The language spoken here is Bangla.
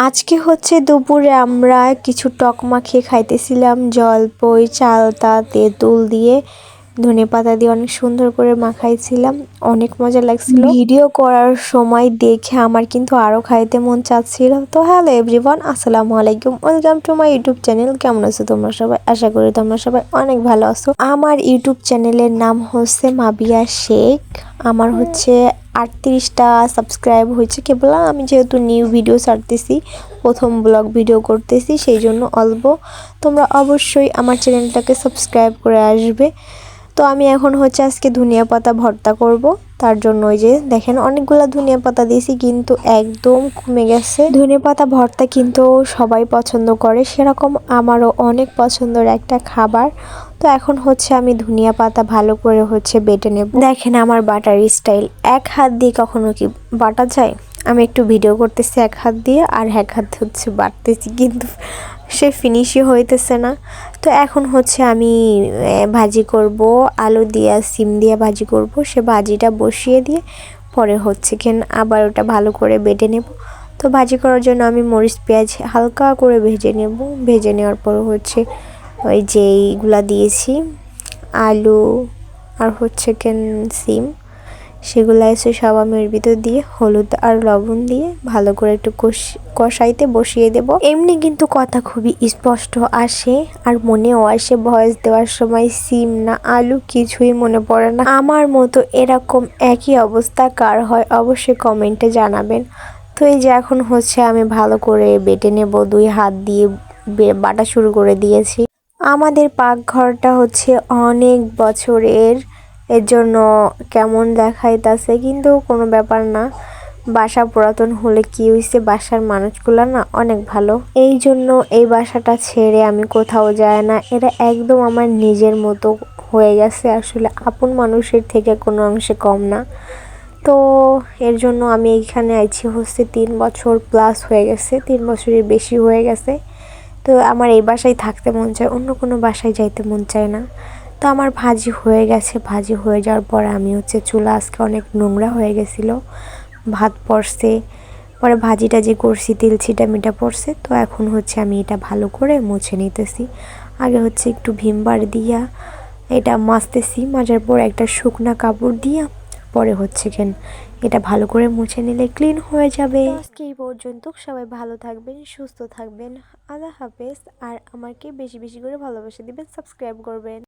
আজকে হচ্ছে দুপুরে আমরা কিছু টক মাখিয়ে খাইতেছিলাম জলপই চালতা তেঁতুল দিয়ে ধনেপাতা দিয়ে অনেক সুন্দর করে মাখাইছিলাম, অনেক মজা লাগছিল। ভিডিও করার সময় দেখে আমার কিন্তু আরো খাইতে মন চাচ্ছিল। তো হ্যালো এভরিওয়ান, আসসালামু আলাইকুম, welcome to my YouTube channel. কেমন আছো তোমরা সবাই? আশা করি তোমরা সবাই অনেক ভালো আছো। আমার ইউটিউব চ্যানেলের নাম হচ্ছে মাবিয়া শেখ। আমার হচ্ছে 38টা সাবস্ক্রাইব হয়েছে কেবল। আমি যেহেতু নিউ ভিডিও ছাড়তেছি, প্রথম ব্লগ ভিডিও করতেছি, সেই জন্য অল্প। তোমরা অবশ্যই আমার চ্যানেলটাকে সাবস্ক্রাইব করে আসবে। তো আমি এখন হচ্ছে আজকে ধনিয়া পাতা ভর্তা করব। তার জন্য ওই যে দেখেন অনেকগুলো ধনিয়া পাতা দিয়েছি, কিন্তু একদম কমে গেছে। ধনিয়া পাতা ভর্তা কিন্তু সবাই পছন্দ করে, সেরকম আমারও অনেক পছন্দের একটা খাবার। তো এখন হচ্ছে আমি ধনিয়া পাতা ভালো করে হচ্ছে বেটে নেব। দেখেন আমার বাটার স্টাইল, এক হাত দিয়ে কখনো কি বাটা যায়? আমি একটু ভিডিও করতেছি এক হাত দিয়ে, আর এক হাত হচ্ছে বাটতেছি, কিন্তু সে ফিনিশই হইতেছে না। তো এখন হচ্ছে আমি ভাজি করব, আলু দিয়ে সিম দিয়ে ভাজি করব। সে ভাজিটা বসিয়ে দিয়ে পরে হচ্ছে আবার ওটা ভালো করে বেটে নেব। তো ভাজি করার জন্য আমি মরিচ পেঁয়াজ হালকা করে ভেজে নেব। ভেজে নেওয়ার পর হচ্ছে ওই যে এইগুলা দিয়েছি, আলু আর হচ্ছে সিম, সেগুলো এসে সব আমি এর ভিতর দিয়ে হলুদ আর লবণ দিয়ে ভালো করে একটু কষাইতে বসিয়ে দেব। এমনি কিন্তু কথা খুবই স্পষ্ট আসে, আর মনেও আসে। ভয়েস দেওয়ার সময় সিম না আলু কিছুই মনে পড়ে না। আমার মতো এরকম একই অবস্থা কার হয় অবশ্যই কমেন্টে জানাবেন। তো এই যে এখন হচ্ছে আমি ভালো করে বেটে নেব, 2 হাত দিয়ে বাটা শুরু করে দিয়েছি। আমাদের পাকঘরটা হচ্ছে অনেক বছরের, এর জন্য কেমন দেখাইতাছে, কিন্তু কোনো ব্যাপার না। বাসা পুরাতন হলে কি হয়েছে, বাসার মানুষগুলা না অনেক ভালো, এই জন্য এই বাসাটা ছেড়ে আমি কোথাও যাই না। এরা একদম আমার নিজের মতো হয়ে গেছে, আসলে আপন মানুষের থেকে কোনো অংশে কম না। তো এর জন্য আমি এইখানে আইছি হচ্ছে 3 বছর প্লাস হয়ে গেছে, 3 বছরের বেশি হয়ে গেছে। তো আমার এই বাসায় থাকতে মন চায়, অন্য কোনো বাসায় যাইতে মন চায় না। তো আমার ভাজি হয়ে গেছে, ভাজি হয়ে যাওয়ার পর আমি হচ্ছে চুলা আজকে অনেক নোংরা হয়ে গেছিলো, ভাত পড়ছে, পরে ভাজিটা যে করছি তেল ছিটা মিটা পড়ছে। তো এখন হচ্ছে আমি এটা ভালো করে মুছে নিতেছি। আগে হচ্ছে একটু ভিমবার দিয়া এটা মাজতেছি, মাজার পর একটা শুকনা কাপড় দিয়া পরে হচ্ছে এটা ভালো করে মুছে নিলে ক্লিন হয়ে যাবে। আজকে এই পর্যন্ত, সবাই ভালো থাকবেন, সুস্থ থাকবেন, আল্লাহ হাফেজ। আর আমাকে বেশি বেশি করে ভালোবাসা দিবেন, সাবস্ক্রাইব করবেন।